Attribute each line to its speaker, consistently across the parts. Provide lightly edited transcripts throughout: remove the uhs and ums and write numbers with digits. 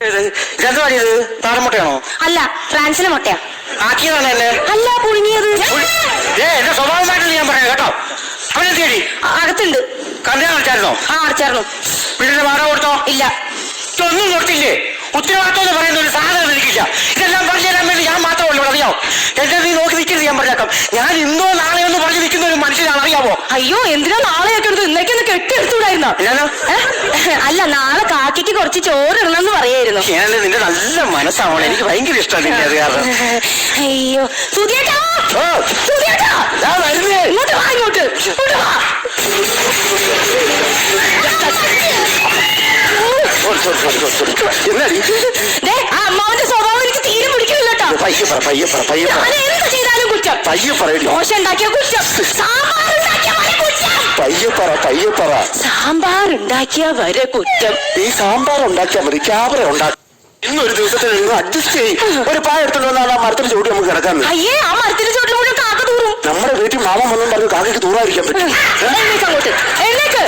Speaker 1: ഇതെന്തുവാടി ഇത്? നാടൻ മുട്ടയാണോ?
Speaker 2: അല്ല, ഫ്രാൻസിലെ മുട്ടയാ.
Speaker 1: ആക്കിയതാണ് എന്നെ?
Speaker 2: അല്ല, പുഴുങ്ങിയത്.
Speaker 1: എന്റെ സ്വഭാവമായിട്ട് ഞാൻ പറയാം കേട്ടോ. അവനെന്തിയടി?
Speaker 2: അകത്തുണ്ട്.
Speaker 1: കല്യാണം അടച്ചായിരുന്നോ?
Speaker 2: അടച്ചായിരുന്നു.
Speaker 1: വീടിന്റെ വാടക കൊടുത്തോ?
Speaker 2: ഇല്ല.
Speaker 1: ഒന്നും കൊടുത്തില്ലേ? ഉത്തരവാദിത്വം എന്ന് പറയുന്ന ഒരു സാധനം എനിക്കില്ല. ഇതെല്ലാം പറഞ്ഞു തരാൻ വേണ്ടി ഞാൻ മാത്രമല്ലോ അറിയാമോ? എന്റെ നീ നോക്കി നിൽക്കരുത്, ഞാൻ പറഞ്ഞേക്കാം. ഞാൻ ഇന്നോ നാളെയോ എന്ന് പറഞ്ഞു നിൽക്കുന്ന ഒരു മനുഷ്യനാണ്, അറിയാമോ?
Speaker 2: അയ്യോ, എന്തിനാ നാളെയൊക്കെ എടുത്ത് ഇന്നേക്കൊന്ന് കെട്ടിയെടുത്തുകൂടായിരുന്നോ? അല്ല, നാളെ കാക്കിക്ക് കുറച്ച് ചോറിടണമെന്ന് പറയായിരുന്നു.
Speaker 1: നിന്റെ നല്ല മനസ്സാവണം, എനിക്ക് ഭയങ്കര ഇഷ്ടമാണ് അത് കാരണം.
Speaker 2: അയ്യോ, സുധിയേട്ടാ, സുധിയേട്ടാ, ഇങ്ങോട്ട് വാ, ഇങ്ങോട്ട് വാ. അമ്മാവന്റെ സ്വഭാവം എനിക്ക് തീരെ പിടിക്കില്ല കേട്ടോ. ഞാൻ എന്ത് ചെയ്താലും കുറ്റം. ദോശ ഉണ്ടാക്കിയ കുറ്റം, സാമ്പാർ ഉണ്ടാക്കിയ വരെ കുറ്റം. സാമ്പാർ ഉണ്ടാക്കിയ വരെ കുറ്റം.
Speaker 1: ഈ സാമ്പാർ ഉണ്ടാക്കിയാൽ മതി, ക്യാമറ ഉണ്ടാക്കി ഇന്നൊരു ദിവസത്തിൽ നിങ്ങൾ അഡ്ജസ്റ്റ് ചെയ്യും. ഒരു പായ എടുത്തോണ്ട് വന്നാൽ ആ മരത്തിന് ചൂട് നമുക്ക് കിടക്കാൻ.
Speaker 2: അയ്യേ, ആ മരത്തിന്റെ ചോട്ടിൽ മുഴുവൻ കാക്ക തൂറും.
Speaker 1: നമ്മുടെ വീട്ടിൽ മാമൻ വന്നും പറഞ്ഞു കാക്കയ്ക്ക് തൂറായിരിക്കാൻ പറ്റും.
Speaker 2: അങ്ങോട്ട് എഴുന്നേക്ക്.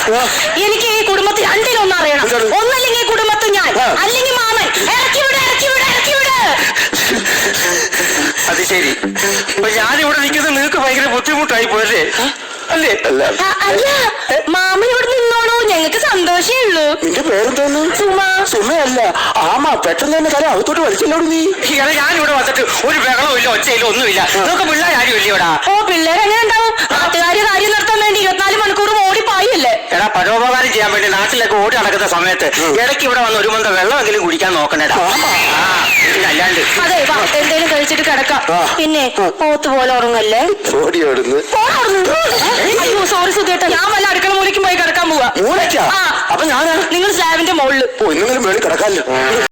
Speaker 2: എനിക്ക് ഈ കുടുംബത്തിൽ രണ്ടിലൊന്നും അറിയണം. ഒന്നല്ലെങ്കിൽ ഈ കുടുംബത്തിൽ ഞാൻ, അല്ലെങ്കിൽ മാമൻ. ഇറക്കി വിട്, ഇറക്കി വിട്, ഇറക്കി വിട്.
Speaker 1: അത് ശരി. അപ്പൊ ഞാനിവിടെ നിൽക്കുന്നത് നിങ്ങൾക്ക് ഭയങ്കര ബുദ്ധിമുട്ടായി പോയല്ലേ? അല്ലേ?
Speaker 2: അല്ല, മാമ ഇവിടെ നിന്നോളൂ, ഞങ്ങൾക്ക് സന്തോഷേ ഉള്ളൂ.
Speaker 1: നിന്റെ പേരെന്തോന്നു?
Speaker 2: സുമ.
Speaker 1: സുമയല്ല, ആമാ. പെട്ടെന്ന് തന്നെ തല അകത്തോട്ട് വലിച്ചല്ലോ നീ. ഞാനിവിടെ വന്നിട്ട് ഒരു ബഹളവും ഇല്ല, ഒച്ചയില്ല, ഒന്നുമില്ല. നിങ്ങൾക്ക് പിള്ളേർ ആരും ഇല്ല ഇവിടെ?
Speaker 2: ഓ, പിള്ളേർ എങ്ങനെ ഉണ്ടാവും? നാട്ടുകാര് കാര്യം നടത്താൻ വേണ്ടി 24 മണിക്കൂർ ഓടിപ്പായില്ലേ?
Speaker 1: എടാ, പരോപകാരം ചെയ്യാൻ വേണ്ടി നാട്ടിലൊക്കെ ഓടി നടക്കുന്ന സമയത്ത് ഇടയ്ക്ക് ഇവിടെ വന്ന് ഒരു മന്ത വെള്ളമെങ്കിലും കുടിക്കാൻ നോക്കണേടാ. അല്ലാണ്ട്
Speaker 2: അതെ, എന്തേലും കഴിച്ചിട്ട് കിടക്കാം. പിന്നെ പോത്ത് പോലെ ഉറങ്ങല്ലേ? അയ്യോ, സോറി സുധേട്ടാ, ഞാൻ വല്ല അടുക്കള മൂലയ്ക്കും പോയി കിടക്കാൻ പോവാ.
Speaker 1: അപ്പൊ ഞാനാ?
Speaker 2: നിങ്ങൾ സ്ലാബിന്റെ മുകളിൽ
Speaker 1: ഇന്നെങ്കിലും വേണ്ടി കിടക്കാമല്ലോ.